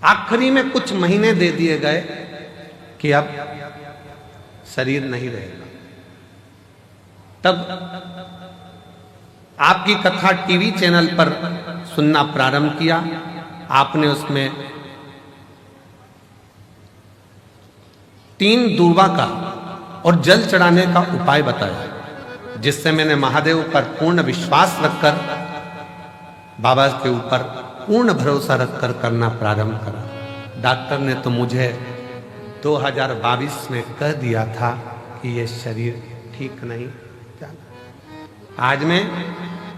आखिरी में कुछ महीने दे दिए गए कि अब शरीर नहीं रहेगा। तब आपकी कथा टीवी चैनल पर सुनना प्रारंभ किया। आपने उसमें 3 दूर्वा का और जल चढ़ाने का उपाय बताया, जिससे मैंने महादेव पर पूर्ण विश्वास रखकर, बाबा के ऊपर पूर्ण भरोसा रखकर करना प्रारंभ करा। डॉक्टर ने तो मुझे 2022 में कह दिया था कि ये शरीर ठीक नहीं चला। आज मैं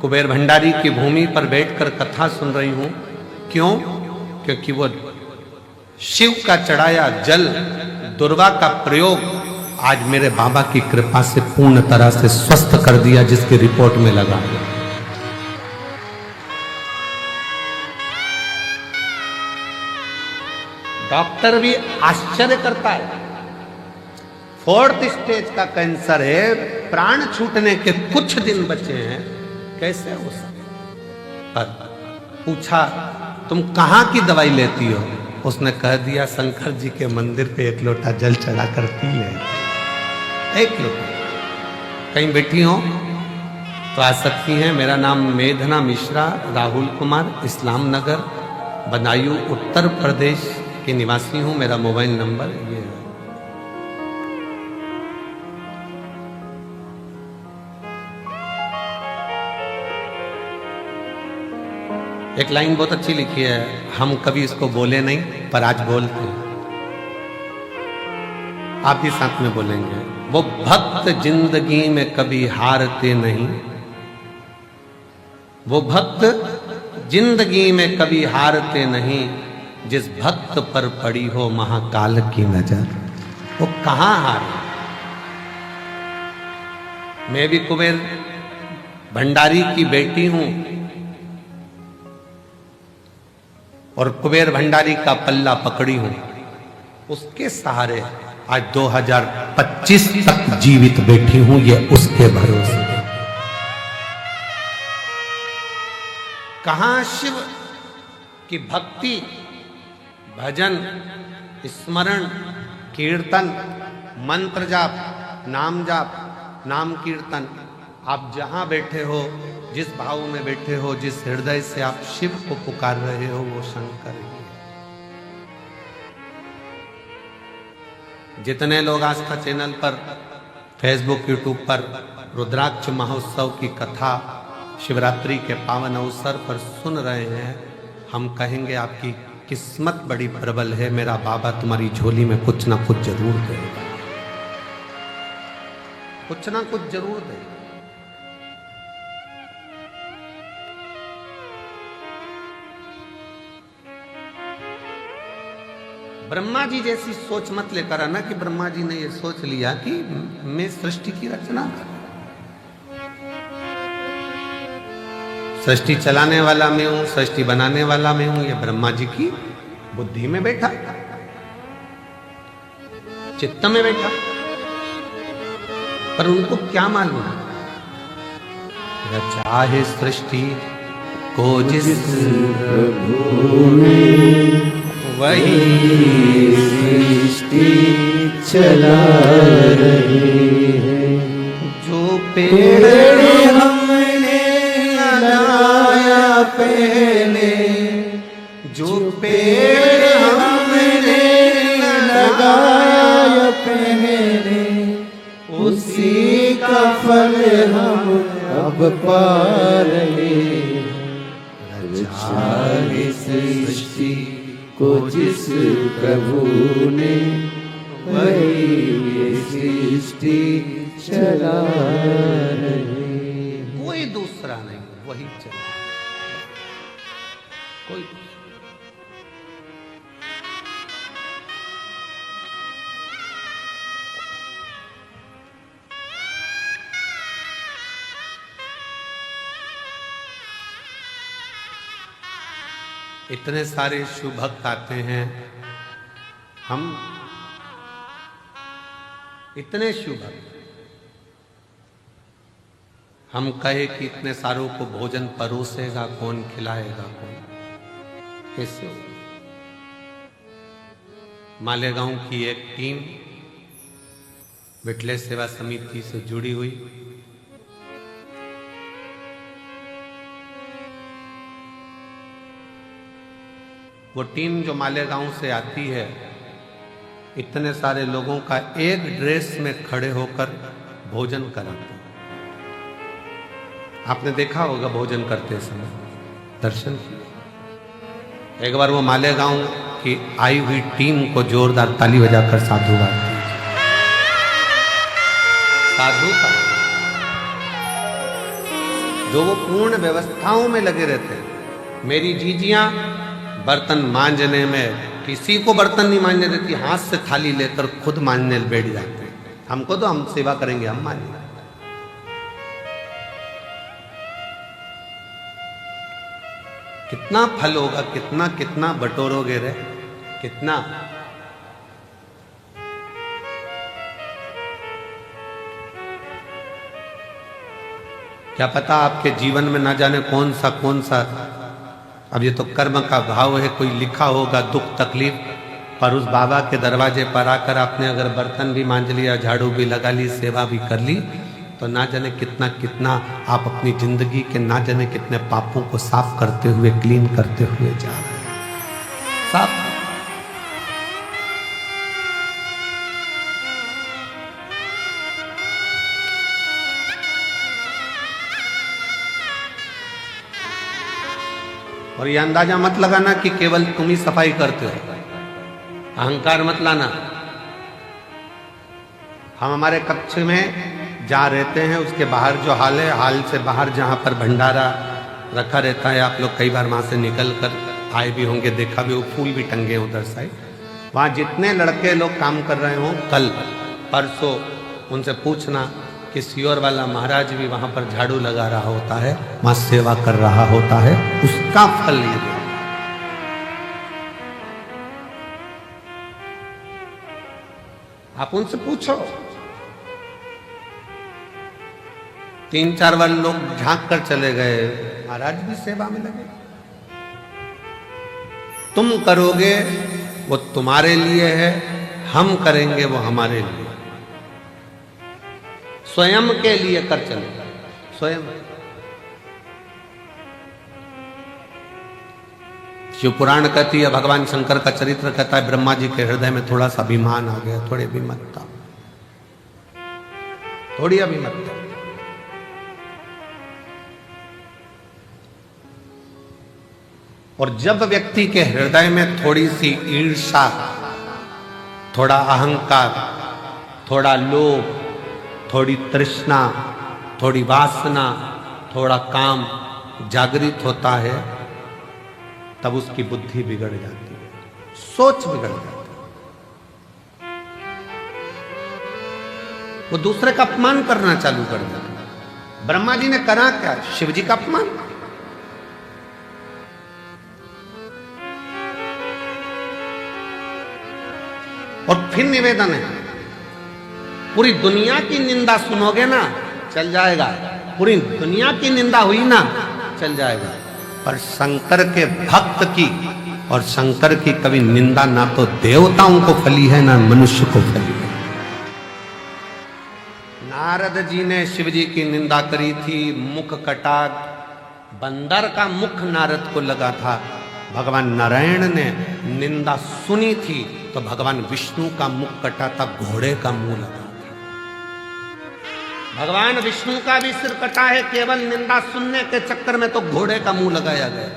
कुबेर भंडारी की भूमि पर बैठकर कथा सुन रही हूं। क्यों? क्योंकि वो शिव का चढ़ाया जल, दुर्वा का प्रयोग आज मेरे बाबा की कृपा से पूर्ण तरह से स्वस्थ कर दिया, जिसकी रिपोर्ट में लगा है। डॉक्टर भी आश्चर्य करता है। 4th स्टेज का कैंसर है, प्राण छूटने के कुछ दिन बचे हैं, कैसे हो सकता? पर पूछा तुम कहां की दवाई लेती हो? उसने कह दिया शंकर जी के मंदिर पे 1 लोटा जल चढ़ा कर पी ले। 1 लोटा। कहीं बैठी हो तो आ सकती हैं। मेरा नाम मेघना मिश्रा, राहुल कुमार, इस्लाम नगर, बदायूं, उत्तर प्रदेश के निवासी हूं। मेरा मोबाइल नंबर ये है। एक लाइन बहुत अच्छी लिखी है, हम कभी इसको बोले नहीं पर आज बोलते हैं। आप ही साथ में बोलेंगे। वो भक्त जिंदगी में कभी हारते नहीं, वो भक्त जिंदगी में कभी हारते नहीं, जिस भक्त पर पड़ी हो महाकाल की नजर, वो कहां हारे। मैं भी कुबेर भंडारी की बेटी हूं और कुबेर भंडारी का पल्ला पकड़ी हूं। उसके सहारे आज 2025 तक जीवित बैठी हूं, ये उसके भरोसे। कहां शिव की भक्ति, भजन, स्मरण, कीर्तन, मंत्र जाप, नाम जाप, नाम कीर्तन। आप जहां बैठे हो, जिस भाव में बैठे हो, जिस हृदय से आप शिव को पुकार रहे हो, वो शंकर ही है। जितने लोग आस्था चैनल पर, फेसबुक, यूट्यूब पर रुद्राक्ष महोत्सव की कथा शिवरात्रि के पावन अवसर पर सुन रहे हैं, हम कहेंगे आपकी किस्मत बड़ी प्रबल है। मेरा बाबा तुम्हारी झोली में कुछ ना कुछ जरूर देगा, कुछ ना कुछ जरूर देगा। ब्रह्मा जी जैसी सोच मत लेकर आना कि ब्रह्मा जी ने ये सोच लिया कि मैं सृष्टि की रचना कर, सृष्टि चलाने वाला मैं हूं, सृष्टि बनाने वाला मैं हूं। ये ब्रह्मा जी की बुद्धि में बैठा, चित्त में बैठा, पर उनको क्या मालूम रचा है सृष्टि को जिस प्रभु ने, वही सृष्टि चला रही है। जो पेड़ हमने लगाया पहले, जो पेड़ हमने लगाया पहले, उसी का फल हम अब पा रहे हैं। रचा सृष्टि को जिस प्रभु ने, वही सृष्टि चला रहे। कोई दूसरा नहीं, वही चला, कोई इतने सारे शुभ भक्त आते हैं, हम इतने शुभ भक्त, हम कहे कि इतने सारों को भोजन परोसेगा कौन, खिलाएगा कौन, कैसे हो? मालेगांव की एक टीम विटले सेवा समिति से जुड़ी हुई वो टीम जो मालेगांव से आती है, इतने सारे लोगों का एक ड्रेस में खड़े होकर भोजन कराते हैं। आपने देखा होगा भोजन करते समय, दर्शन किया। एक बार वो मालेगांव की आई हुई टीम को जोरदार ताली बजाकर साधुवाद दीजिए। साधुता जो वो पूर्ण व्यवस्थाओं में लगे रहते हैं। मेरी जीजियां बर्तन मांजने में किसी को बर्तन नहीं मांजने देती, हाथ से थाली लेकर खुद मांजने बैठ जाते हैं। हमको तो हम सेवा करेंगे, हम मांजेंगे। कितना फल होगा, कितना कितना बटोरोगे रे, कितना। क्या पता आपके जीवन में ना जाने कौन सा, अब ये तो कर्म का भाव है, कोई लिखा होगा दुख तकलीफ, पर उस बाबा के दरवाजे पर आकर आपने अगर बर्तन भी मांज लिया, झाड़ू भी लगा ली, सेवा भी कर ली, तो ना जाने कितना कितना आप अपनी जिंदगी के ना जाने कितने पापों को साफ करते हुए, क्लीन करते हुए जा रहे हैं। साफ। और ये अंदाजा मत लगाना कि केवल तुम ही सफाई करते हो, अहंकार मत लाना। हम हमारे कक्ष में जहाँ रहते हैं उसके बाहर जो हाल है, हाल से बाहर जहाँ पर भंडारा रखा रहता है, आप लोग कई बार वहाँ से निकल कर आए भी होंगे, देखा भी हो, फूल भी टंगे उधर साइड। वहाँ जितने लड़के लोग काम कर रहे हों, कल परसों उनसे पूछना कि सियोर वाला महाराज भी वहाँ पर झाड़ू लगा रहा होता है, वहाँ सेवा कर रहा होता है, उसका फल ये दे। आप उनसे पूछो। 3-4 बार लोग झांक कर चले गए, महाराज भी सेवा में लगे। तुम करोगे वो तुम्हारे लिए है, हम करेंगे वो हमारे लिए। स्वयं के लिए कर चले, स्वयं। शिव पुराण कहती है, भगवान शंकर का चरित्र कहता है, ब्रह्मा जी के हृदय में थोड़ा सा अभिमान आ गया, थोड़ी अभिमतता, थोड़ी अभिमतता। और जब व्यक्ति के हृदय में थोड़ी सी ईर्ष्या, थोड़ा अहंकार, थोड़ा लोभ, थोड़ी तृष्णा, थोड़ी वासना, थोड़ा काम जागृत होता है, तब उसकी बुद्धि बिगड़ जाती है, सोच बिगड़ जाती है। वो दूसरे का अपमान करना चालू कर देता है। ब्रह्मा जी ने करा क्या? शिव जी का अपमान। और फिर निवेदन है, पूरी दुनिया की निंदा सुनोगे ना, चल जाएगा। पूरी दुनिया की निंदा हुई ना, चल जाएगा। पर शंकर के भक्त की और शंकर की कभी निंदा ना तो देवताओं को फली है, ना मनुष्य को फली है। नारद जी ने शिव जी की निंदा करी थी, मुख कटा, बंदर का मुख नारद को लगा था। भगवान नारायण ने निंदा सुनी थी तो भगवान विष्णु का मुख कटा था, घोड़े का मुंह लगा था। भगवान विष्णु का भी सिर कटा है, केवल निंदा सुनने के चक्कर में तो घोड़े का मुंह लगाया गया।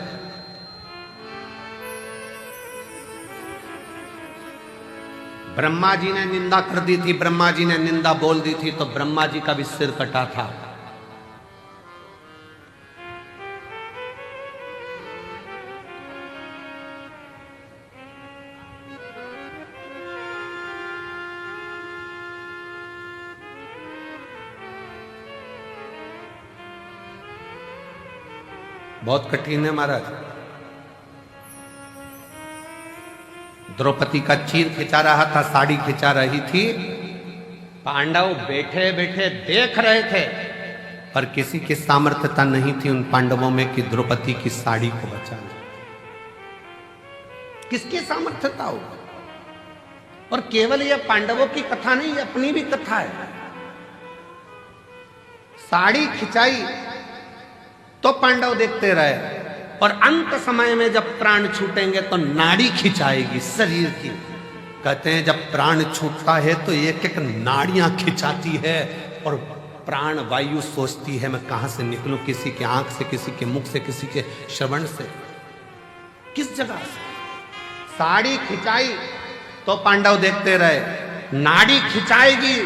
ब्रह्मा जी ने निंदा कर दी थी, ब्रह्मा जी ने निंदा बोल दी थी तो ब्रह्मा जी का भी सिर कटा था। बहुत कठिन है महाराज। द्रौपदी का चीर खिंचा रहा था, साड़ी खिंचा रही थी, पांडव बैठे बैठे देख रहे थे, पर किसी की सामर्थ्यता नहीं थी उन पांडवों में कि द्रौपदी की साड़ी को बचाना। किसकी सामर्थ्यता होगी? और केवल यह पांडवों की कथा नहीं, अपनी भी कथा है। साड़ी खिंचाई तो पांडव देखते रहे, और अंत समय में जब प्राण छूटेंगे तो नाड़ी खिंचाएगी शरीर की। कहते हैं जब प्राण छूटता है तो एक एक नाड़ियां खिंचाती है, और प्राण वायु सोचती है मैं कहां से निकलूं, किसी के आंख से, किसी के मुख से, किसी के श्रवण से, किस जगह से। साड़ी खिंचाई तो पांडव देखते रहे, नाड़ी खिंचाएगी,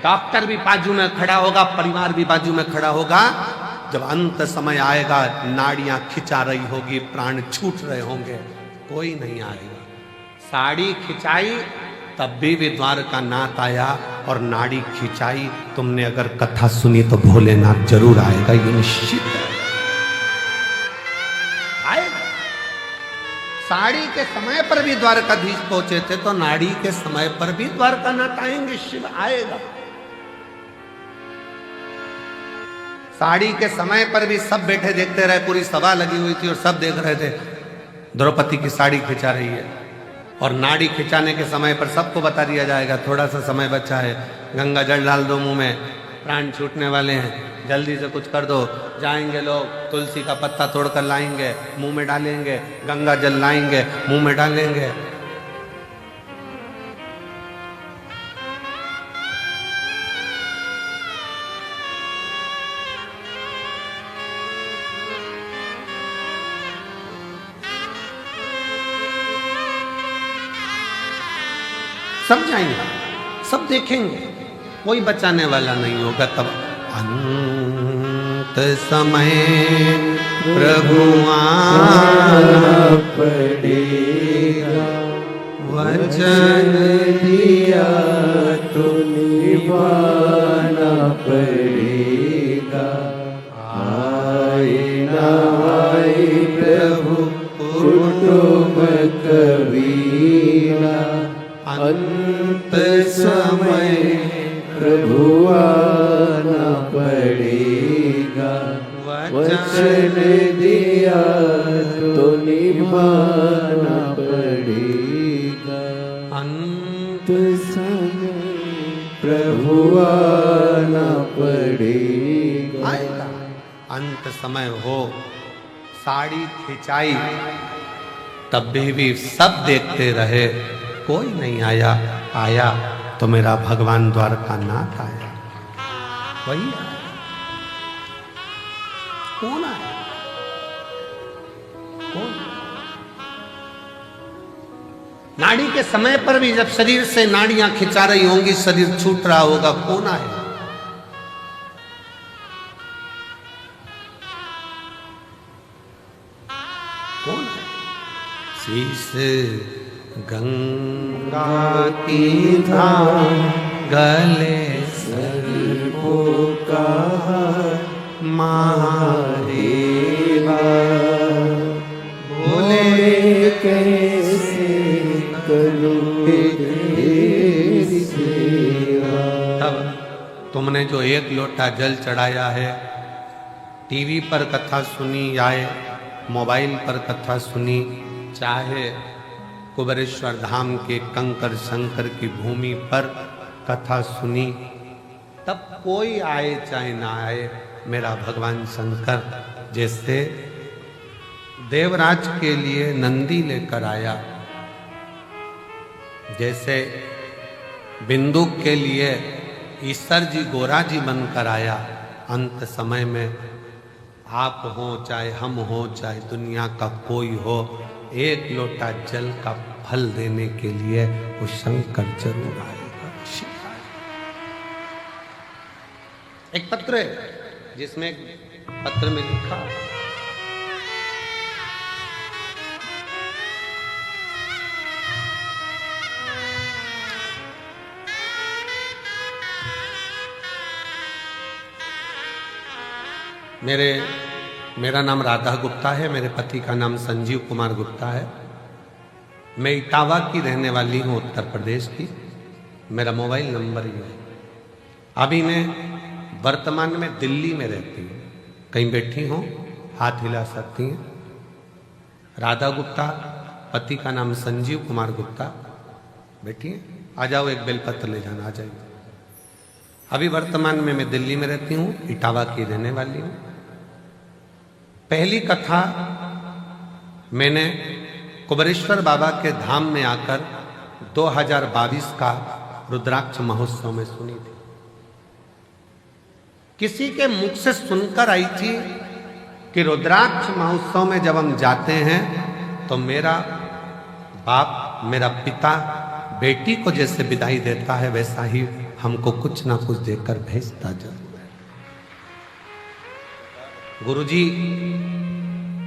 डॉक्टर भी बाजू में खड़ा होगा, परिवार भी बाजू में खड़ा होगा। जब अंत समय आएगा, नाड़ियां खिंचा रही होगी, प्राण छूट रहे होंगे, कोई नहीं आएगा। साड़ी खिंचाई तब भी द्वारकानाथ आया, और नाड़ी खिंचाई, तुमने अगर कथा सुनी तो भोलेनाथ जरूर आएगा, ये निश्चित है, आएगा। साड़ी के समय पर भी द्वारकाधीश पहुंचे थे, तो नाड़ी के समय पर भी द्वारकानाथ आएंगे, शिव आएगा। साड़ी के समय पर भी सब बैठे देखते रहे, पूरी सभा लगी हुई थी और सब देख रहे थे द्रौपदी की साड़ी खिंचा रही है। और नाड़ी खिंचाने के समय पर सबको बता दिया जाएगा, थोड़ा सा समय बचा है, गंगा जल डाल दो मुंह में, प्राण छूटने वाले हैं, जल्दी से कुछ कर दो। जाएंगे लोग, तुलसी का पत्ता तोड़कर लाएंगे, मुंह में डालेंगे, गंगा जल लाएंगे, मुंह में डालेंगे। सब जाएंगे, सब देखेंगे, कोई बचाने वाला नहीं होगा। तब अंत समय प्रभु आना पड़ेगा, वचन दिया तो निभाना पड़ेगा। आए ना आए प्रभु कुटुंब कबीरा, अंत समय प्रभु आना पड़ेगा, वचन दिया तो निभाना पड़ेगा। अंत समय प्रभु आना पड़ेगा। अंत समय हो, साड़ी खिंचाई तब भी सब देखते रहे, कोई नहीं आया। आया तो मेरा भगवान द्वारकानाथ आया, वही आया। कौन आया? कौन? नाड़ी के समय पर भी जब शरीर से नाड़ियां खिंचा रही होंगी, शरीर छूट रहा होगा, कौन आएगा? कौन? शीश गंगा की धाम, गले सर्पों का महादेवा, बोले कैसे करूं तेरी सेवा। तब तुमने जो एक लोटा जल चढ़ाया है, टीवी पर कथा सुनी या मोबाइल पर कथा सुनी, चाहे कुबेरेश्वर धाम के कंकर शंकर की भूमि पर कथा सुनी, तब कोई आए चाहे ना आए, मेरा भगवान शंकर जैसे देवराज के लिए नंदी लेकर आया, जैसे बिंदु के लिए ईश्वर जी गोरा जी बनकर आया, अंत समय में आप हो चाहे हम हो चाहे दुनिया का कोई हो, एक लोटा जल का फल देने के लिए वो शंकर जरूर आएगा। एक पत्र है जिसमें पत्र में लिखा, मेरा नाम राधा गुप्ता है, मेरे पति का नाम संजीव कुमार गुप्ता है। मैं इटावा की रहने वाली हूँ, उत्तर प्रदेश की। मेरा मोबाइल नंबर ये है। अभी मैं वर्तमान में दिल्ली में रहती हूँ, कहीं बैठी हूँ, हाथ हिला सकती हैं। राधा गुप्ता, पति का नाम संजीव कुमार गुप्ता, बैठी हैं। आ जाओ एक बेलपत्र ले जाना, आ जाइए। अभी वर्तमान में मैं दिल्ली में रहती हूँ, इटावा की रहने वाली हूँ। पहली कथा मैंने कुबरेश्वर बाबा के धाम में आकर 2022 का रुद्राक्ष महोत्सव में सुनी थी। किसी के मुख से सुनकर आई थी कि रुद्राक्ष महोत्सव में जब हम जाते हैं तो मेरा बाप, मेरा पिता बेटी को जैसे विदाई देता है वैसा ही हमको कुछ ना कुछ देकर भेजता जरूर है। गुरुजी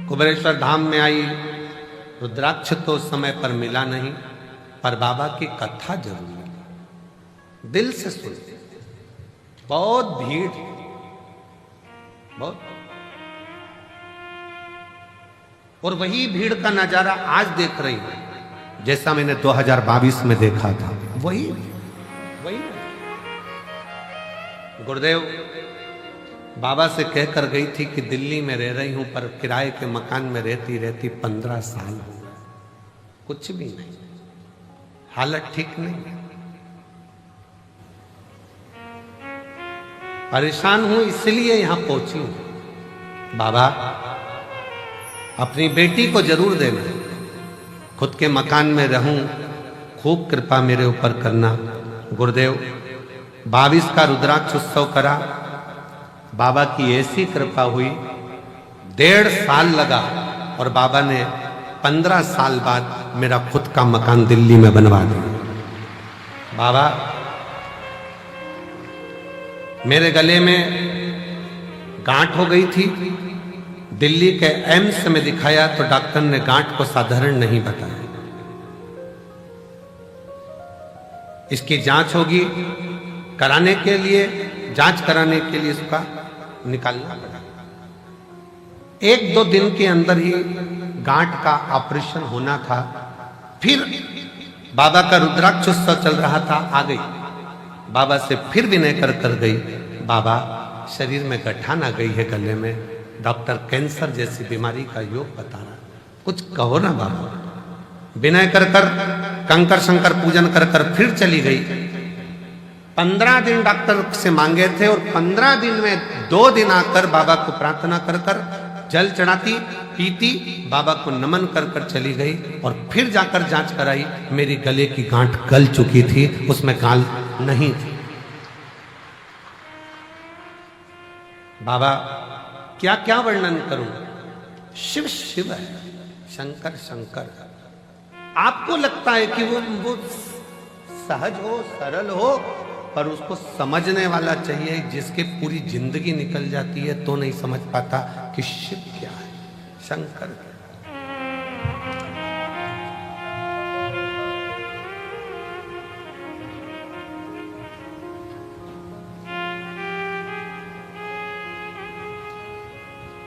कुबरेश्वर धाम में आई, रुद्राक्ष तो उस समय पर मिला नहीं, पर बाबा की कथा जरूर मिली। दिल से सुन, बहुत भीड़, बहुत, और वही भीड़ का नजारा आज देख रही हूं जैसा मैंने 2022 में देखा था। वही गुरुदेव बाबा से कहकर गई थी कि दिल्ली में रह रही हूं, पर किराए के मकान में रहती रहती 15 साल हो गए, कुछ भी नहीं, हालत ठीक नहीं, परेशान हूं, इसलिए यहां पहुंची हूं। बाबा अपनी बेटी को जरूर देना, खुद के मकान में रहूं, खूब कृपा मेरे ऊपर करना। गुरुदेव 22 का रुद्राक्ष उत्सव करा, बाबा की ऐसी कृपा हुई, 1.5 साल लगा और बाबा ने 15 साल बाद मेरा खुद का मकान दिल्ली में बनवा दिया। बाबा मेरे गले में गांठ हो गई थी, दिल्ली के एम्स में दिखाया तो डॉक्टर ने गांठ को साधारण नहीं बताया, इसकी जांच होगी, कराने के लिए, जांच कराने के लिए इसका निकालना पड़ा। 1-2 दिन के अंदर ही गांठ का ऑपरेशन होना था। फिर बाबा का रुद्राक्ष उत्सव चल रहा था, आ गई बाबा से, फिर विनय कर गई, बाबा शरीर में गठान आ गई है गले में, डॉक्टर कैंसर जैसी बीमारी का योग बता रहा, कुछ कहो ना बाबा। विनय कर कंकर शंकर पूजन कर फिर चली गई। 15 दिन डॉक्टर से मांगे थे और 15 दिन में 2 दिन आकर बाबा को प्रार्थना कर जल चढ़ाती, पीती, बाबा को नमन कर चली गई और फिर जाकर जांच कराई, मेरी गले की गांठ गल चुकी थी, उसमें काल नहीं थी। बाबा क्या क्या वर्णन करूं, शिव शिव है, शंकर शंकर। आपको लगता है कि वो सहज हो, सरल हो, पर उसको समझने वाला चाहिए, जिसके पूरी जिंदगी निकल जाती है तो नहीं समझ पाता कि शिव क्या है, शंकर क्या है।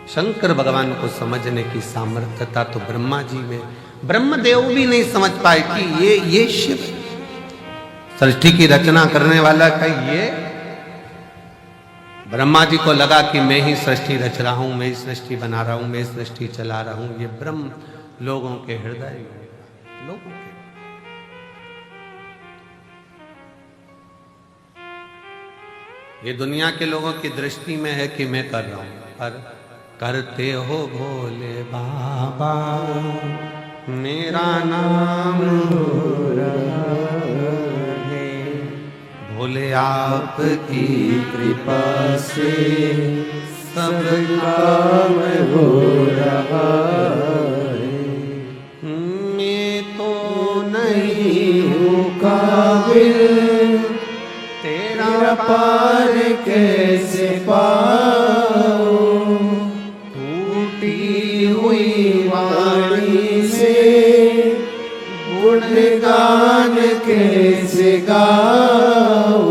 शंकर भगवान को समझने की सामर्थ्यता तो ब्रह्मा जी में, ब्रह्मदेव भी नहीं समझ पाए कि ये शिव सृष्टि की रचना करने वाला का ये। ब्रह्मा जी को लगा कि मैं ही सृष्टि रच रहा हूं, मैं ही सृष्टि बना रहा हूं, मैं सृष्टि चला रहा हूं। ये ब्रह्म लोगों के हृदय, लोगों के, ये दुनिया के लोगों की दृष्टि में है कि मैं कर रहा हूं, पर करते हो भोले बाबा, मेरा नाम हो रहा है, भोले आपकी कृपा से सब काम हो रहा है। मैं तो नहीं हूँ काबिल, तेरा पार कैसे पाऊं, हुई वाणी से गुणगान कैसे गाओ,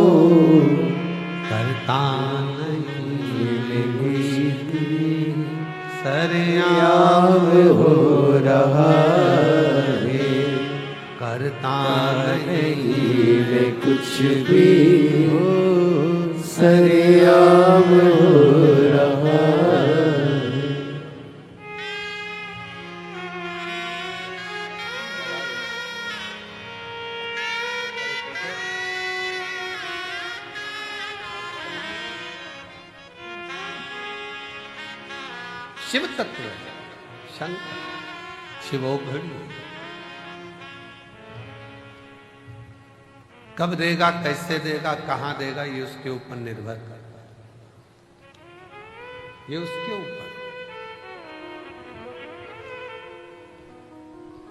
करता नहीं सरयाम हो रहा है, करता नहीं कुछ भी सरयाम हो रहा है। शिव तत्व है, शंकर शिवो घड़ी। कब देगा, कैसे देगा, कहां देगा, ये उसके ऊपर निर्भर करता है, ये उसके ऊपर,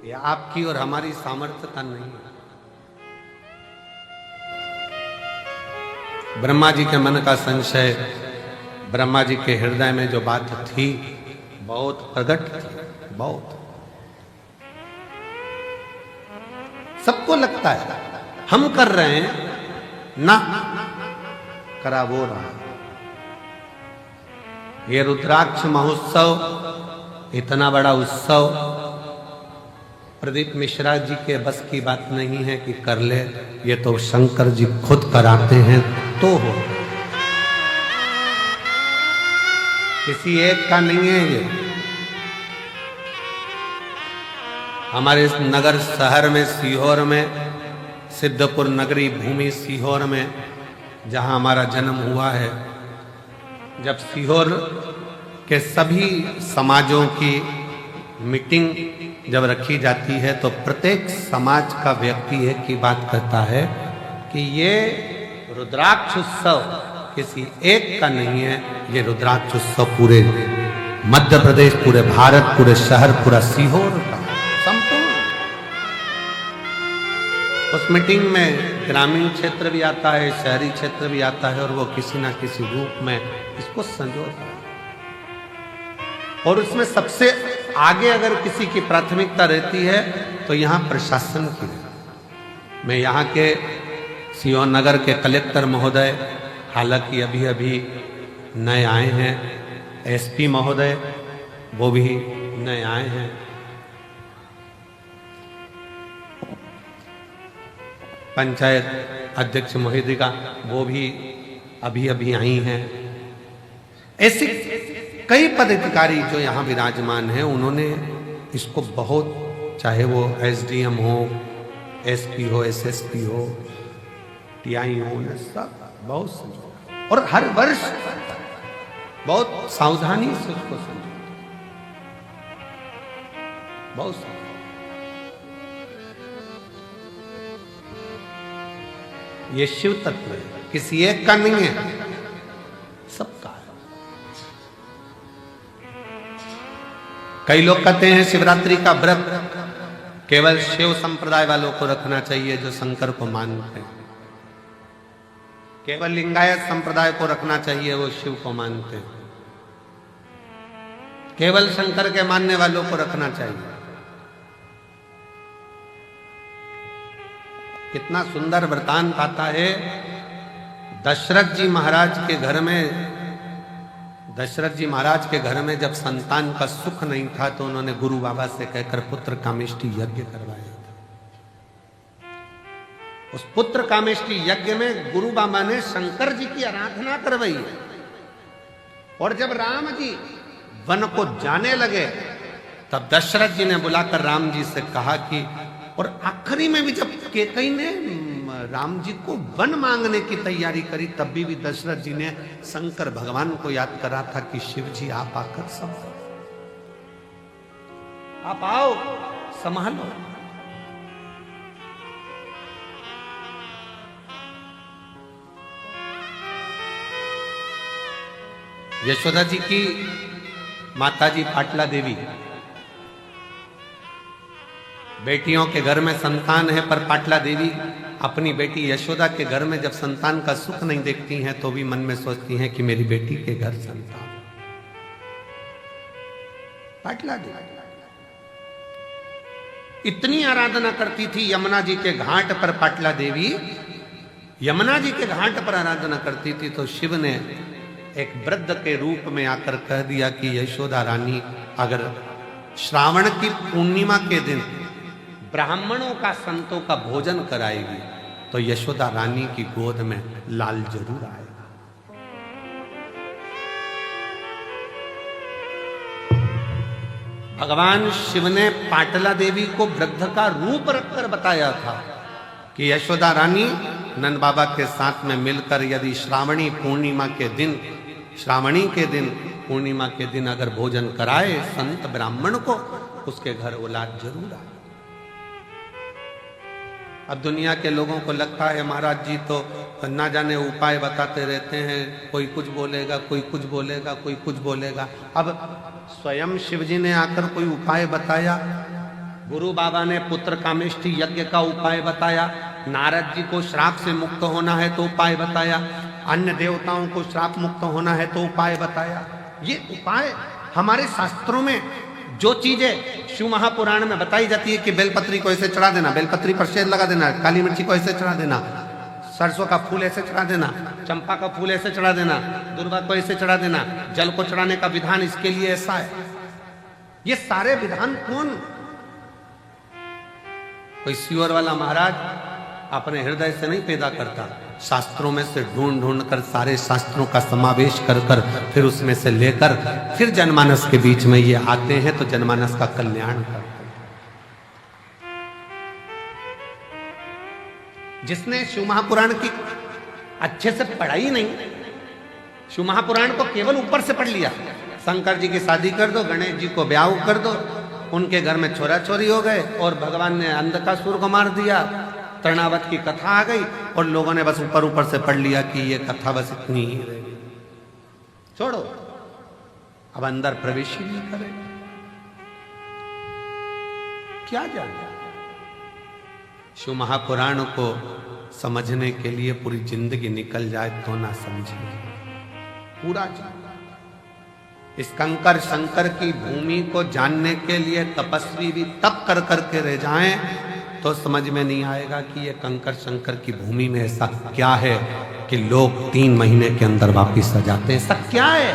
ये आपकी और हमारी सामर्थ्यता नहीं है। ब्रह्मा जी के मन का संशय, ब्रह्मा जी के हृदय में जो बात थी बहुत प्रकट थी, बहुत। सबको लगता है हम कर रहे हैं ना, करा वो रहा। ये रुद्राक्ष महोत्सव इतना बड़ा उत्सव प्रदीप मिश्रा जी के बस की बात नहीं है कि कर ले, ये तो शंकर जी खुद कराते हैं तो हो, किसी एक का नहीं है ये। हमारे इस नगर शहर में, सीहोर में, सिद्धपुर नगरी भूमि सीहोर में, जहां हमारा जन्म हुआ है, जब सीहोर के सभी समाजों की मीटिंग जब रखी जाती है तो प्रत्येक समाज का व्यक्ति एक ही बात कहता है कि ये रुद्राक्ष उत्सव किसी एक का नहीं है, ये रुद्राक्ष उत्सव पूरे मध्य प्रदेश, पूरे भारत, पूरे शहर, पूरा सीहोर का संपूर्ण। उस मीटिंग में ग्रामीण क्षेत्र भी आता है, शहरी क्षेत्र भी आता है, और वो किसी ना किसी रूप में इसको संजोता है। और उसमें सबसे आगे अगर किसी की प्राथमिकता रहती है तो यहाँ प्रशासन की। मैं यहाँ के सीहोर नगर के कलेक्टर महोदय, हालांकि अभी अभी नए आए हैं, एसपी महोदय वो भी नए आए हैं, पंचायत अध्यक्ष महोदया वो भी अभी अभी आई हैं। ऐसे कई पदाधिकारी जो यहाँ विराजमान हैं, उन्होंने इसको बहुत, चाहे वो एसडीएम हो, एसपी हो, एसएसपी हो, टीआई हो, सब बहुत समझो, और हर वर्ष बहुत सावधानी से उसको समझो, बहुत समझो। ये शिव तत्व है, किसी एक का नहीं है, सबका है। कई लोग कहते हैं शिवरात्रि का व्रत केवल शिव संप्रदाय वालों को रखना चाहिए जो शंकर को मानते हैं, केवल लिंगायत संप्रदाय को रखना चाहिए, वो शिव को मानते हैं, केवल शंकर के मानने वालों को रखना चाहिए। कितना सुंदर वृतांत आता है। दशरथ जी महाराज के घर में, दशरथ जी महाराज के घर में जब संतान का सुख नहीं था तो उन्होंने गुरु बाबा से कहकर पुत्र कामेष्टि यज्ञ करवाया। उस पुत्र कामेष्टि यज्ञ में गुरु बाबा ने शंकर जी की आराधना करवाई है। और जब राम जी वन को जाने लगे तब दशरथ जी ने बुलाकर राम जी से कहा कि, और आखिरी में भी जब कैकेयी ने राम जी को वन मांगने की तैयारी करी तब भी दशरथ जी ने शंकर भगवान को याद करा था कि शिव जी आप आकर संभालो, आप आओ संभालो। यशोदा जी की माताजी पाटला देवी, बेटियों के घर में संतान है, पर पाटला देवी अपनी बेटी यशोदा के घर में जब संतान का सुख नहीं देखती हैं तो भी मन में सोचती हैं कि मेरी बेटी के घर संतान। पाटला देवी इतनी आराधना करती थी यमुना जी के घाट पर। पाटला देवी यमुना जी के घाट पर आराधना करती थी तो शिव ने एक वृद्ध के रूप में आकर कह दिया कि यशोदा रानी अगर श्रावण की पूर्णिमा के दिन ब्राह्मणों का, संतों का भोजन कराएगी तो यशोदा रानी की गोद में लाल जरूर आएगा। भगवान शिव ने पाटला देवी को वृद्ध का रूप रखकर बताया था कि यशोदा रानी नंद बाबा के साथ में मिलकर यदि श्रावणी पूर्णिमा के दिन, श्रावणी के दिन पूर्णिमा के दिन अगर भोजन कराए संत ब्राह्मण को, उसके घर औलाद जरूर आए। अब दुनिया के लोगों को लगता है महाराज जी तो ना जाने उपाय बताते रहते हैं, कोई कुछ बोलेगा, कोई कुछ बोलेगा, कोई कुछ बोलेगा। अब स्वयं शिव जी ने आकर कोई उपाय बताया, गुरु बाबा ने पुत्र कामेष्टि यज्ञ का उपाय बताया, नारद जी को श्राप से मुक्त होना है तो उपाय बताया, अन्य देवताओं को श्राप मुक्त होना है तो उपाय बताया। ये उपाय हमारे शास्त्रों में जो चीजें शिव महापुराण में बताई जाती है कि बेलपत्री को ऐसे चढ़ा देना, बेलपत्री पर शेर लगा देना, काली मिर्ची को ऐसे चढ़ा देना, सरसों का फूल ऐसे चढ़ा देना, चंपा का फूल ऐसे चढ़ा देना, दुर्वा को ऐसे चढ़ा देना, जल को चढ़ाने का विधान इसके लिए ऐसा है। ये सारे विधान कौन? कोई सियोर वाला महाराज अपने हृदय से नहीं पैदा करता, शास्त्रों में से ढूंढ ढूंढ कर सारे शास्त्रों का समावेश कर कर फिर उसमें से लेकर फिर जनमानस के बीच में ये आते हैं तो जनमानस का कल्याण करते हैं। जिसने शिव महापुराण की अच्छे से पढ़ाई नहीं, शिव महापुराण को केवल ऊपर से पढ़ लिया, शंकर जी की शादी कर दो, गणेश जी को ब्याह कर दो, उनके घर में छोरा छोरी हो गए और भगवान ने अंधकासुर को मार दिया, तृणावत की कथा आ गई और लोगों ने बस ऊपर ऊपर से पढ़ लिया कि ये कथा बस इतनी ही रहेगी, छोड़ो, अब अंदर प्रवेश ही नहीं करे। क्या जाने? शिव महापुराण को समझने के लिए पूरी जिंदगी निकल जाए तो ना समझेंगे पूरा जीवन। इस कंकर शंकर की भूमि को जानने के लिए तपस्वी भी तप कर करके रह जाएं तो समझ में नहीं आएगा कि ये कंकर शंकर की भूमि में ऐसा क्या है कि लोग 3 महीने के अंदर वापिस आ जाते हैं। ऐसा क्या है?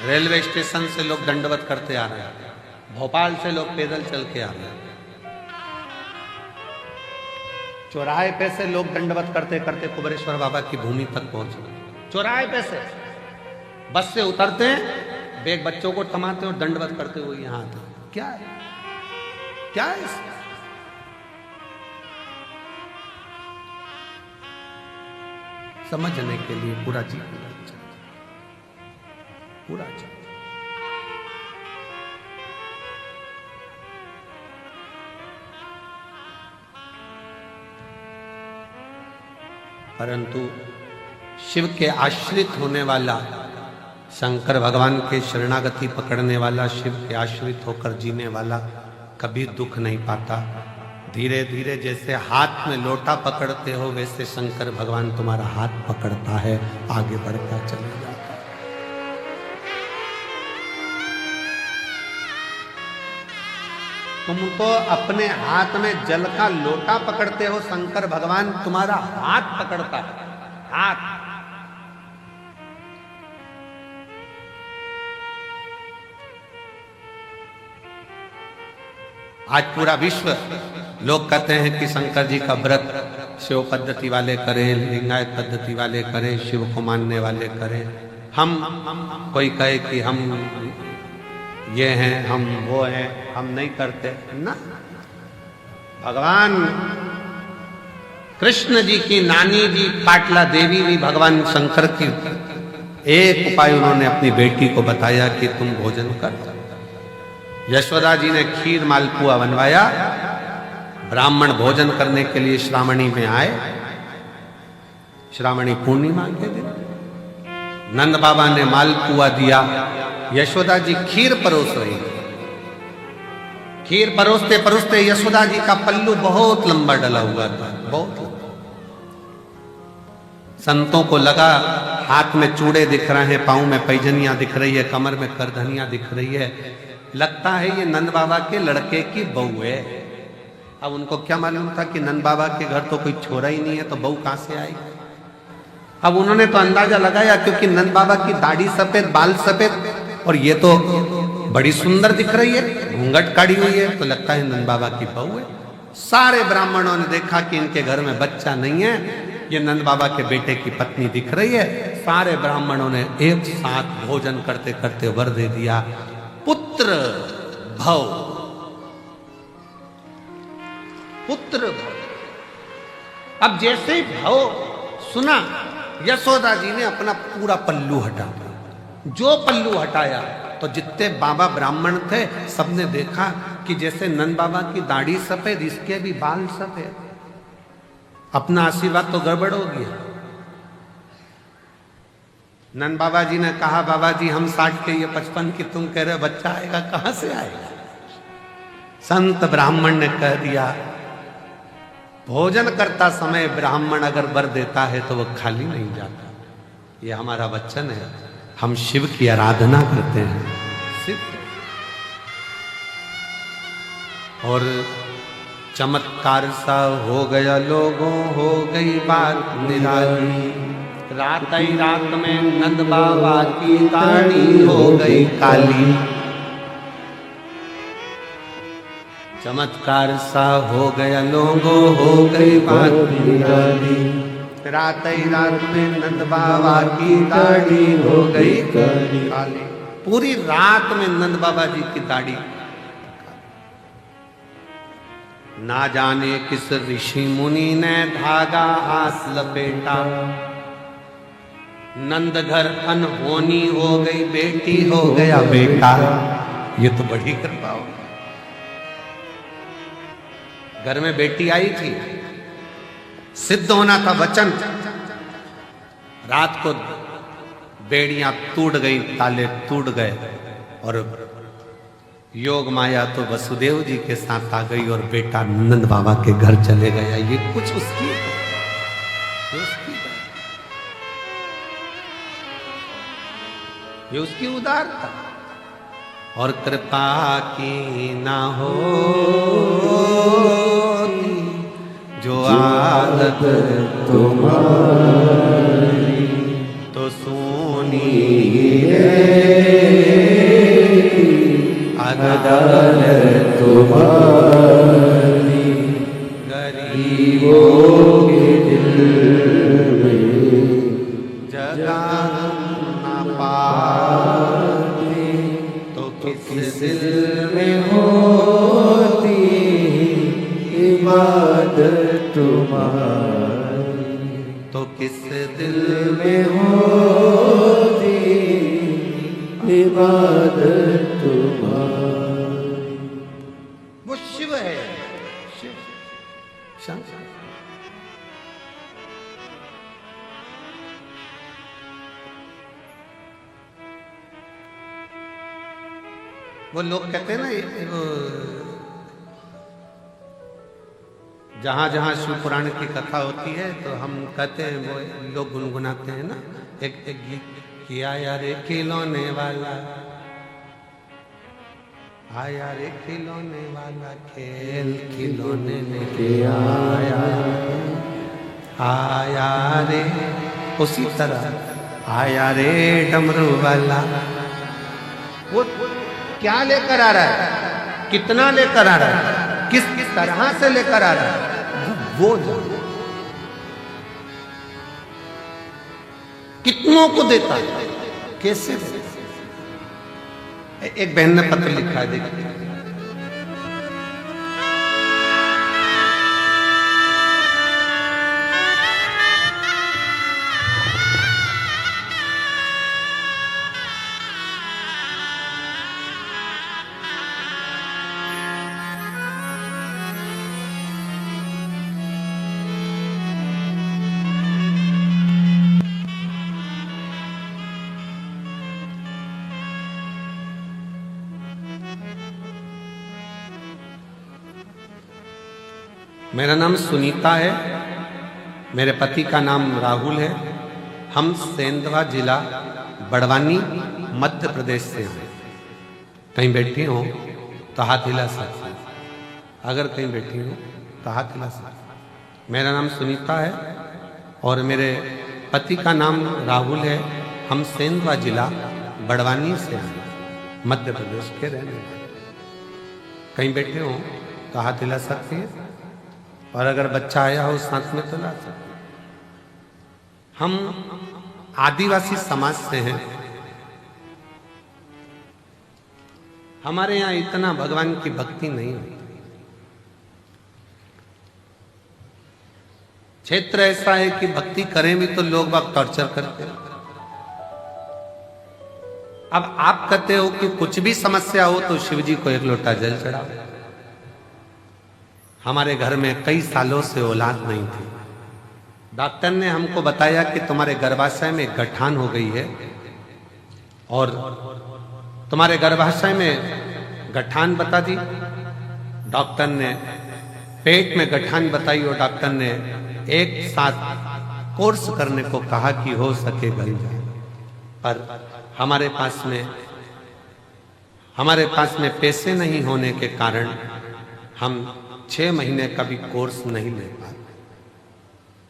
रेलवे स्टेशन से लोग दंडवत करते आ रहे हैं, भोपाल से लोग पैदल चल के आ रहे हैं, चौराहे पे से लोग दंडवत करते करते कुबेरेश्वर बाबा की भूमि तक पहुंच गए। चौराहे पे से बस से उतरते हैं, बेग बच्चों को थमाते और दंडवत करते हुए यहां आते। क्या है? क्या है इसमें? समझने के लिए पूरा जीवन पूरा जीवन। परंतु शिव के आश्रित होने वाला, शंकर भगवान के शरणागति पकड़ने वाला, शिव के आश्रित होकर जीने वाला कभी दुख नहीं पाता। धीरे धीरे जैसे हाथ में लोटा पकड़ते हो वैसे शंकर भगवान तुम्हारा हाथ पकड़ता है, आगे बढ़ता चले जाता है। तुम तो अपने हाथ में जल का लोटा पकड़ते हो, शंकर भगवान तुम्हारा हाथ पकड़ता है, हाथ। आज पूरा विश्व लोग कहते हैं कि शंकर जी का व्रत शिव पद्धति वाले करें, लिंगायत पद्धति वाले करें, शिव को मानने वाले करें। हम कोई कहे कि हम ये हैं, हम वो हैं, हम नहीं करते ना। भगवान कृष्ण जी की नानी जी पाटला देवी भी भगवान शंकर की एक उपाय उन्होंने अपनी बेटी को बताया कि तुम भोजन कर। यशोदा जी ने खीर मालपुआ बनवाया, ब्राह्मण भोजन करने के लिए श्रावणी में आए। श्रावणी पूर्णिमा के दिन नंद बाबा ने मालपुआ दिया, यशोदा जी खीर परोस रही। खीर परोसते परोसते यशोदा जी का पल्लू बहुत लंबा डला हुआ था, बहुत लंबा। संतों को लगा हाथ में चूड़े दिख रहे हैं, पांव में पैजनियां दिख रही है, कमर में करधनियां दिख रही है, लगता है ये नंद बाबा के लड़के की बहू है। अब उनको क्या मालूम था कि नंद बाबा के घर तो कोई छोरा ही नहीं है, तो बहू कहां से आई। अब उन्होंने तो अंदाजा लगाया क्योंकि नंद बाबा की दाढ़ी सफेद, बाल सफेद और ये तो बड़ी सुंदर दिख रही है, घूंघट काढ़ी हुई है, तो लगता है नंद बाबा की बहू है। सारे ब्राह्मणों ने देखा कि इनके घर में बच्चा नहीं है, ये नंद बाबा के बेटे की पत्नी दिख रही है। सारे ब्राह्मणों ने एक साथ भोजन करते करते वर दे दिया, पुत्र भव, पुत्र भव। अब जैसे ही भाव सुना, यशोदा जी ने अपना पूरा पल्लू हटा दिया। जो पल्लू हटाया तो जितने बाबा ब्राह्मण थे सबने देखा कि जैसे नंद बाबा की दाढ़ी सफेद, इसके भी बाल सफेद। अपना आशीर्वाद तो गड़बड़ हो गया। नंद बाबा जी ने कहा, बाबा जी हम 60 के ये 55 की, तुम कह रहे हो बच्चा आएगा, कहां से आएगा? संत ब्राह्मण ने कह दिया, भोजन करता समय ब्राह्मण अगर वर देता है तो वह खाली नहीं जाता। ये हमारा वचन है, हम शिव की आराधना करते हैं सिद्ध। और चमत्कार सा हो गया लोगों, हो गई बात निराली। रात ही रात में नंद बाबा की दाढ़ी हो गई काली। चमत्कार सा हो गया लोगों, हो गई बात निराली। रात ही रात में नंद बाबा की दाढ़ी हो गई काली। पूरी रात में नंद बाबा जी की दाढ़ी। ना जाने किस ऋषि मुनि ने धागा हाथ लपेटा। नंद घर अनहोनी हो गई, बेटी हो गया बेटा। ये तो बड़ी कृपा हो। घर में बेटी आई थी, सिद्ध होना था वचन। रात को बेड़ियां टूट गई, ताले टूट गए और योग माया तो वसुदेव जी के साथ आ गई और बेटा नंद बाबा के घर चले गया। ये कुछ उसकी ये उसकी उदारता और कृपा की ना हो जो आदत तुम्हारी तो सोनी अदालत तुम्हारी। गरीबों के दिल में जगह न पाते तो किस दिल में होती इबादत तुम्हारी। तो किस दिल में होती इबादत तुम्हारी। वो शिव है, शिव शांत। वो लोग कहते हैं ना, जहां जहां शिव पुराण की कथा होती है तो हम कहते हैं, वो लोग गुनगुनाते हैं ना एक गीत कि आया रे खिलौने वाला, आया रे खिलौने वाला, खेल खिलौने लेके आया, आया रे। उसी तरह आया रे डमरू वाला। वो क्या लेकर आ रहा है, कितना लेकर आ रहा है, किस तरह से लेकर आ रहा है, वो कितनों को देता है, कैसे देता है। एक बहन ने पत्र लिखा है, देखिए। मेरा नाम सुनीता है, मेरे पति का नाम राहुल है। हम सेंधवा जिला बड़वानी मध्य प्रदेश से हैं। कहीं बैठी हो तो हाथ हिला सकते हैं, अगर कहीं बैठी हो तो हाथ हिला सकते हैं। मेरा नाम सुनीता है और मेरे पति का नाम राहुल है। हम सेंधवा जिला बड़वानी से हैं, मध्य प्रदेश के रहने वाले। कहीं बैठे हो तो हाथ हिला सकते हैं, और अगर बच्चा आया हो साथ में तो ला सकते। हम आदिवासी समाज से हैं। हमारे यहाँ इतना भगवान की भक्ति नहीं होती। क्षेत्र ऐसा है कि भक्ति करें भी तो लोग वक्त टॉर्चर करते हैं। अब आप कहते हो कि कुछ भी समस्या हो तो शिव जी को एक लोटा जल चढ़ाओ। हमारे घर में कई सालों से औलाद नहीं थी। डॉक्टर ने हमको बताया कि तुम्हारे गर्भाशय में गठान हो गई है और तुम्हारे गर्भाशय में गठान बता दी। डॉक्टर ने पेट में गठान बताई और डॉक्टर ने एक साथ कोर्स करने को कहा कि हो सके गल जाए, पर हमारे पास में पैसे नहीं होने के कारण हम 6 महीने का भी कोर्स नहीं ले पाते।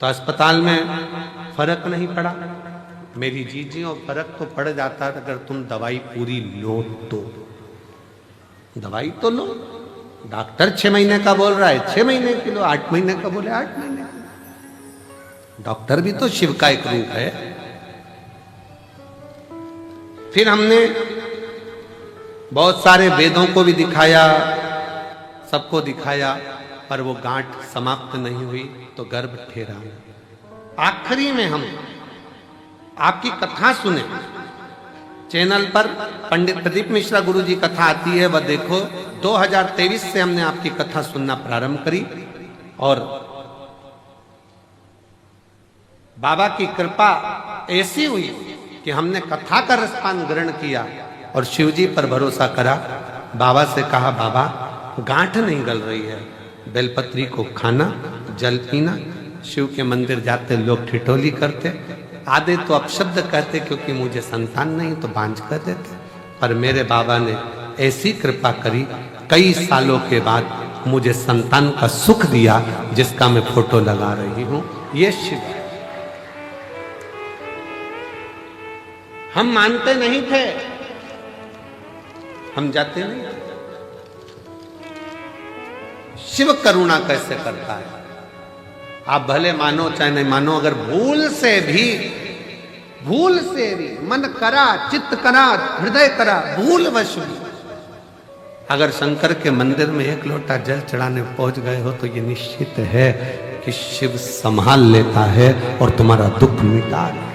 तो अस्पताल में फर्क नहीं पड़ा। मेरी जीजियों फर्क तो पड़ जाता अगर तुम दवाई पूरी लो तो। दवाई तो लो, डॉक्टर 6 महीने का बोल रहा है 6 महीने की लो, 8 महीने का बोले 8 महीने का। डॉक्टर भी तो शिव का एक रूप है। फिर हमने बहुत सारे वेदों को भी दिखाया, सबको दिखाया, पर वो गांठ समाप्त नहीं हुई तो गर्भ ठहरा। आखिरी में हम आपकी कथा सुने, चैनल पर पंडित प्रदीप मिश्रा गुरु जी कथा आती है, वह देखो। 2023 से हमने आपकी कथा सुनना प्रारंभ करी और बाबा की कृपा ऐसी हुई कि हमने कथा का रसपान ग्रहण किया और शिव जी पर भरोसा करा। बाबा से कहा, बाबा गांठ नहीं गल रही है, बेलपत्री को खाना, जल पीना। शिव के मंदिर जाते लोग ठिठोली करते, आधे तो अपशब्द कहते क्योंकि मुझे संतान नहीं तो बांझ कर देते, पर मेरे बाबा ने ऐसी कृपा करी, कई सालों के बाद मुझे संतान का सुख दिया, जिसका मैं फोटो लगा रही हूं। ये शिव है। हम मानते नहीं थे, हम जाते नहीं। शिव करुणा कैसे करता है आप भले मानो चाहे नहीं मानो, अगर भूल से भी मन करा, चित्त करा, हृदय करा, भूलवश भी अगर शंकर के मंदिर में एक लोटा जल चढ़ाने पहुंच गए हो तो ये निश्चित है कि शिव संभाल लेता है और तुम्हारा दुख मिटा देता है।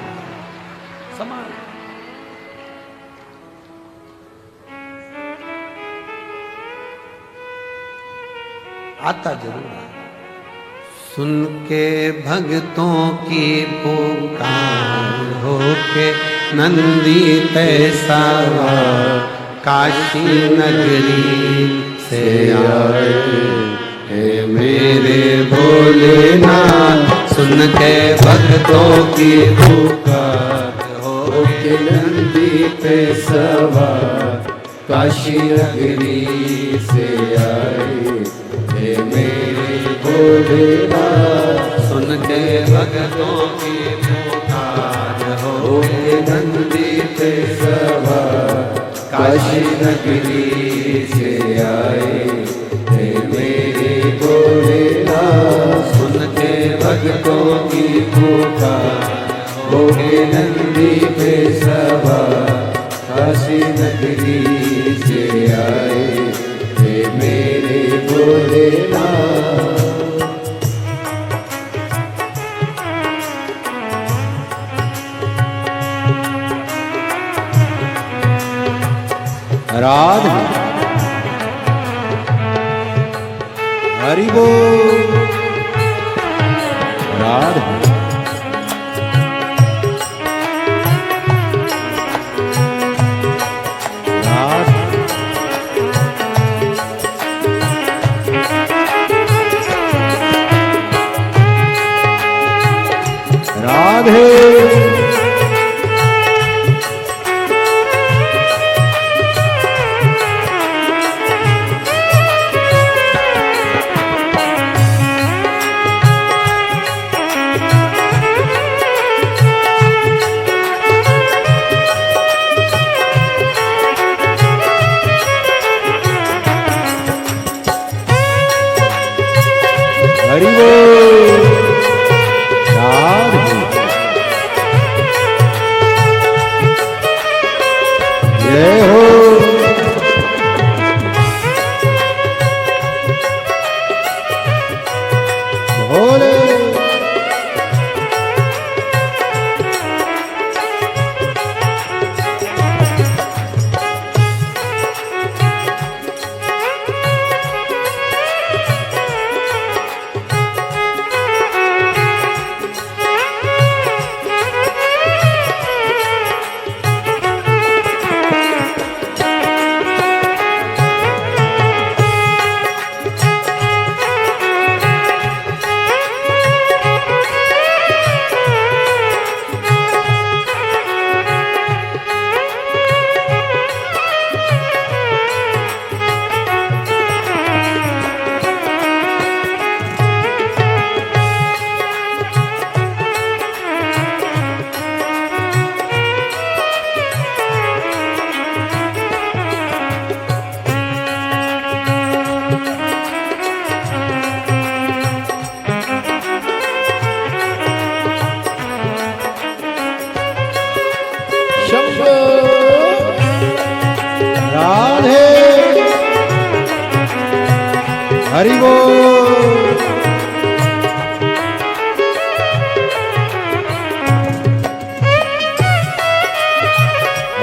आता जरूर है। सुन के भक्तों की पुकार होके नंदी पे सवार काशी नगरी से आए हे मेरे भोलेनाथ। सुन के भक्तों की पुकार होके नंदी पे सवार काशी नगरी से आए हे मेरे भोलेनाथ। सुन के भक्तों की पुकार होके नंदी पे सवार काशी नगरी से आए हे मेरे भोलेनाथ। सुन के भक्तों की पुकार होके नंदी पे सवार काशी नगरी से आए हे मेरे भोलेनाथ। राधे हरि बोल राधे राधे राधे हरि बोल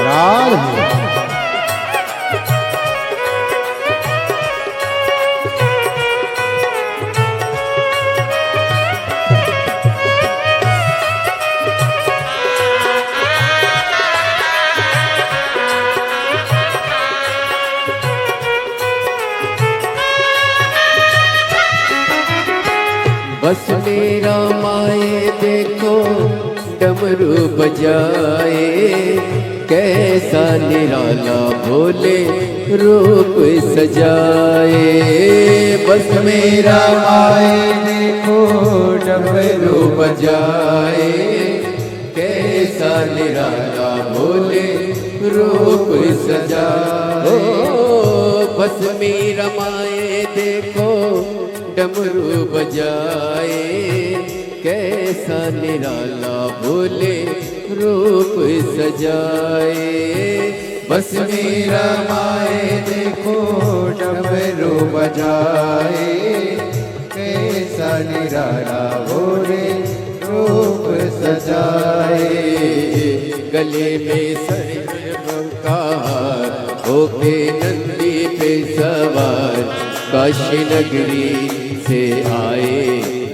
राधे बस मेरा माए देखो डमरू बजाए, कैसा निराला भोले रूप सजाए। बस मेरा माए देखो डमरू बजाए, कैसा निराला भोले रूप सजाए। बस मेरा माए देखो डमरू बजाए, कैसा निराला भोले रूप सजाए। बस मेरा माए देखो डमरू बजाए, कैसा निराला भोले रूप सजाए। गले में सरगम का हार होके नंदी पे सवार, काशी नगरी से आए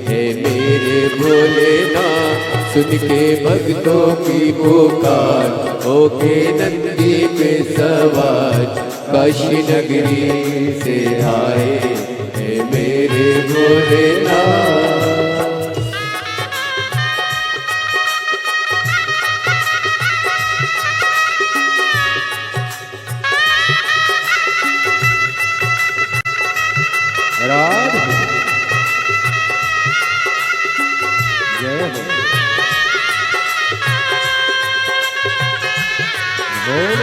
है मेरे भोलेनाथ। सुन के भक्तों की पुकार होके नंदी पे सवार, काशी नगरी से आए है मेरे भोलेनाथ। राधे जय हो बोल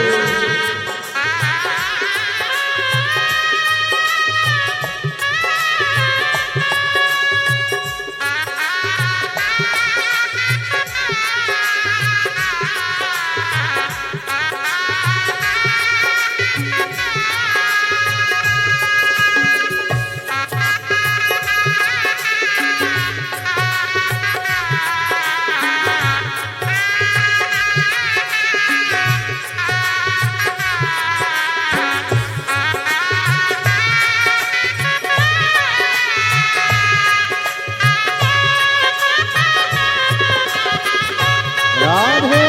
राधे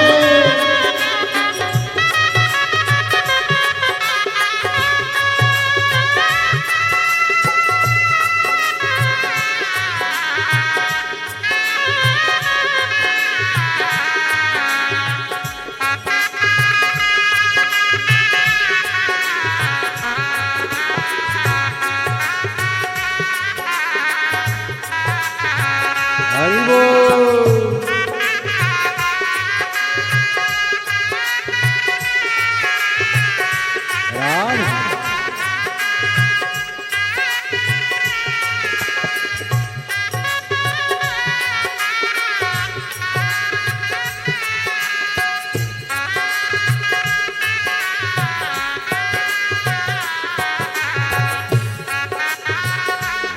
हरि बोल राधे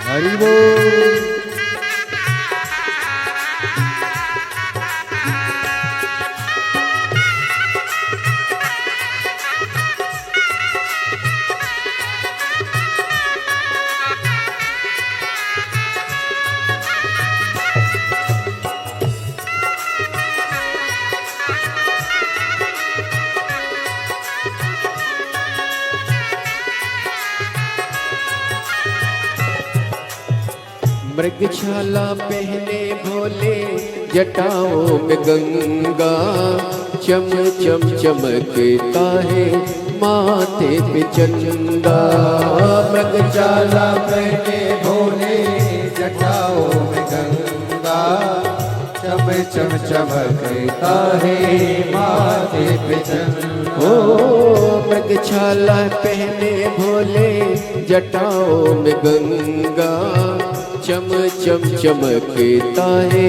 हरि बोल मृगशाला पहने भोले जटाओं में गंगा, चम चम चमकता है माथे पे चंदा। मृगशाला पहने भोले जटाओं में गंगा, चम चम चमकता है माथे पे चंदा। ओ मृगशाला पहने भोले जटाओं में गंगा, चम चम चमकता है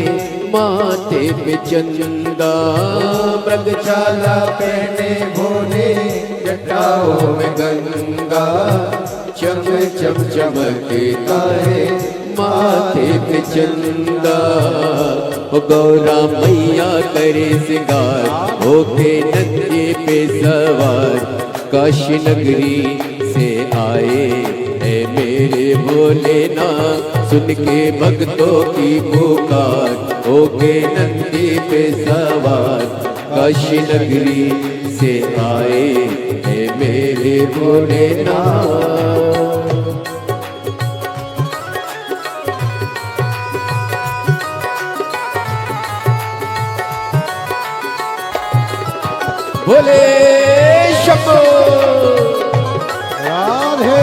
माथे पे चंदा। मृगशाला पहने भोले जटाओं में गंगा चम चम चमकता है माथे पे चंदा। ओ गौरा मैया करे सिंगार होके नंगे पे सवार काशी नगरी से आए है मेरे भोलेनाथ। सुन के भक्तों की पुकार होके नंदी पे सवार काशी नगरी से आए है मेरे भोलेनाथ। भोले शंभो राधे।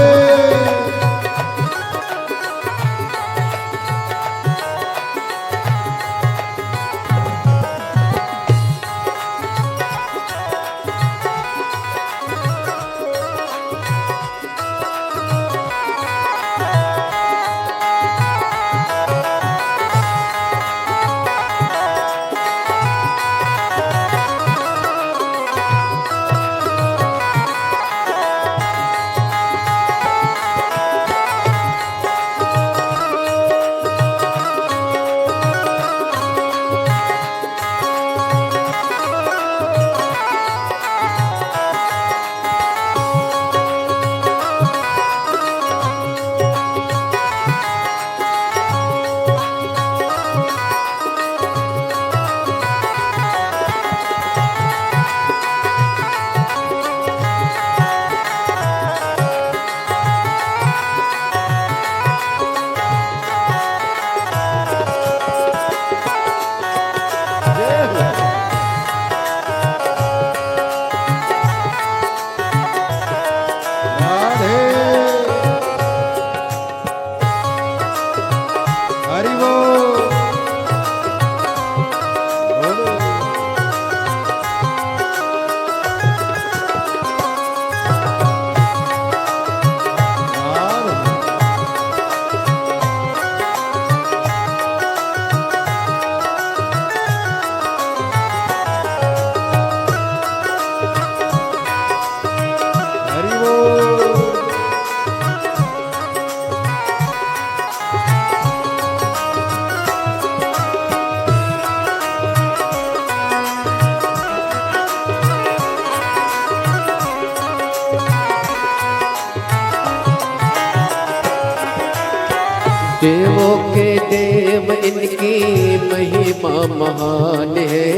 देवों के देव इनकी महिमा महान है।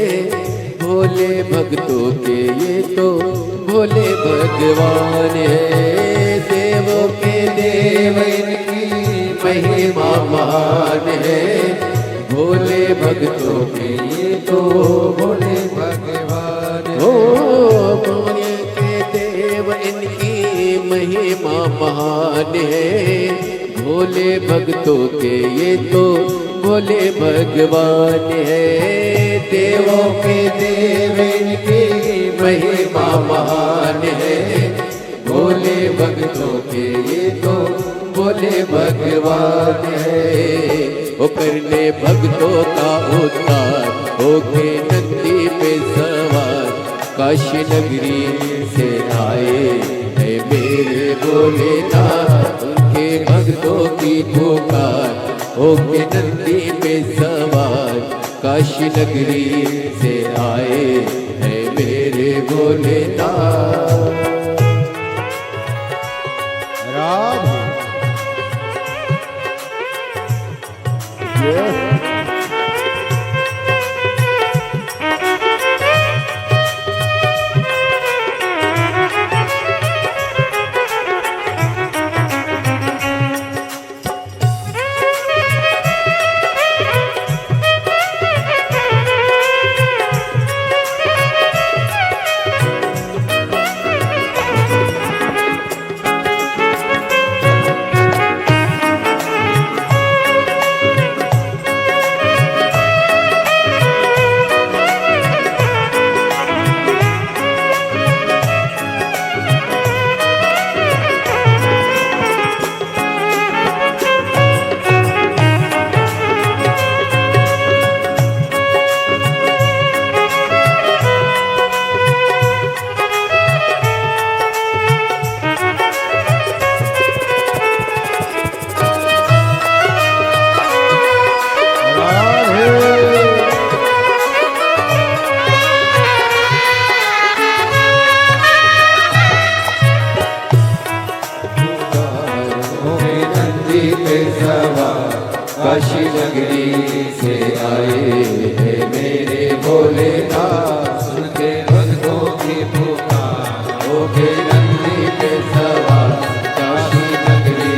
भोले भक्तों के ये तो भोले भगवान है। देवों के देव इनकी महिमा महान है। भोले भक्तों के ये तो भोले भगवान है। ओ भोले के देव इनकी महिमा महान है। भोले भक्तों के ये तो भोले भगवान है। देवों के देव इनकी महिमा महान है। भोले भक्तों के ये तो भोले भगवान है। वो करने भक्तों का उद्धार होके नंदी पे सवार काशी नगरी से आए है मेरे भोलेनाथ। उनके भक्तों की पुकार होके नंदी पे सवार काशी नगरी से आए है मेरे भोलेनाथ। राधे। काशी नगरी से आए हैं मेरे भोलेनाथ। सुन के भक्तों की पुकार हो के नंदी पे सवार, काशी नगरी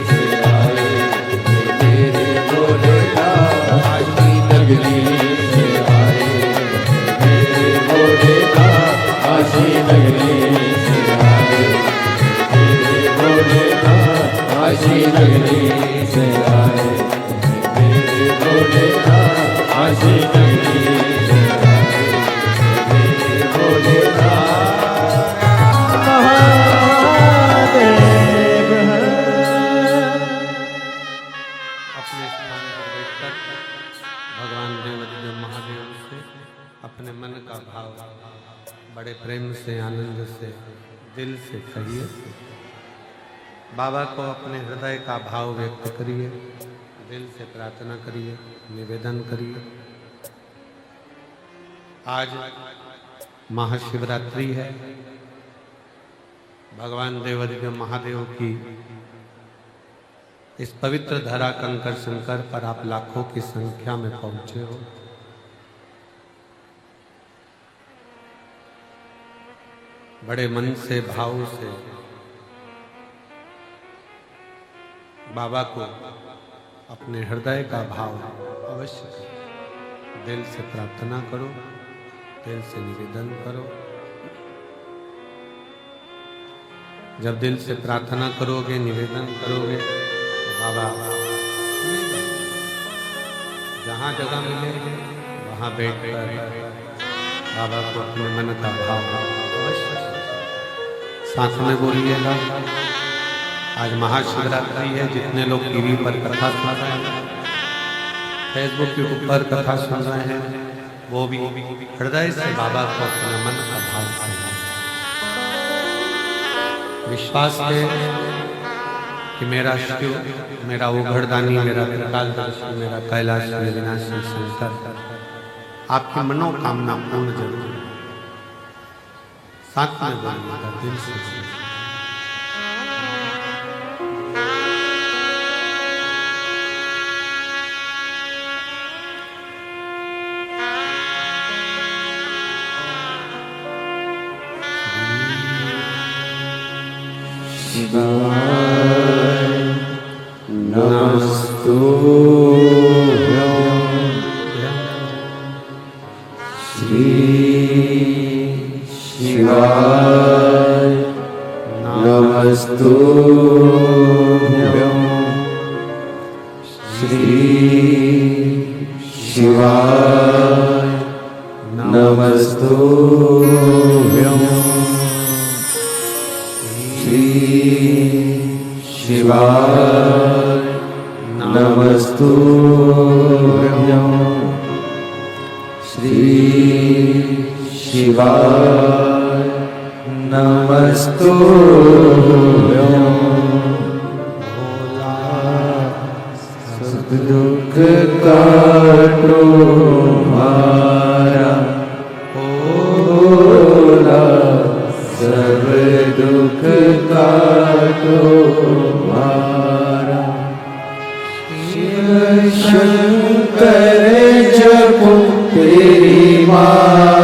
से आए हैं मेरे भोलेनाथ। काशी नगरी से आए हैं मेरे भोलेनाथ। काशी नगरी से आए हैं मेरे भोलेनाथ। काशी नगरी से आए मेरे भोलेनाथ। काशी नगरी से आए मेरे भोलेनाथ। महादेव अपने स्थान पर बैठकर भगवान देवाधिदेव महादेव से अपने मन का भाव बड़े प्रेम से, आनंद से, दिल से कहिए। बाबा को अपने हृदय का भाव व्यक्त करिए, दिल से प्रार्थना करिए, निवेदन करिए। आज महाशिवरात्रि है। भगवान देवाधिदेव महादेव की इस पवित्र धरा कंकर शंकर पर आप लाखों की संख्या में पहुंचे हो। बड़े मन से, भाव से बाबा को अपने हृदय का भाव अवश्य करो। दिल से प्रार्थना करो, दिल से निवेदन करो। जब दिल से प्रार्थना करोगे, निवेदन करोगे तो बाबा जहाँ जगह मिलेंगे वहाँ बैठकर बाबा को अपने मन का भाव अवश्य साथ में बोलिएगा। आज महाशिवरात्रि है। जितने लोग टीवी पर कथा सुन रहे हैं, फेसबुक यूट्यूब पर कथा सुन रहे हैं, वो भी हृदय से बाबा को अपने मन का भाव करें। विश्वास है कि मेरा शिव, मेरा उघड़दानी, मेरा त्रिकालदर्शी, मेरा कैलाश विनाशी शंकर आपकी मनोकामना पूर्ण जरूर साथ में बोलिएगा, दिल से। शिवाय नमस्तुभ्यं श्री शिवाय नमस्तुभ्यं श्री शिवाय नमस्तुभ्यं श्री शिवाय नमस्तुभ्यं श्री शिवाय नमस्तुभ्यं भोला सब दुख काटो मारा, भोला सब दुख काटो मारा। शिव शंकर जपो तेरी माँ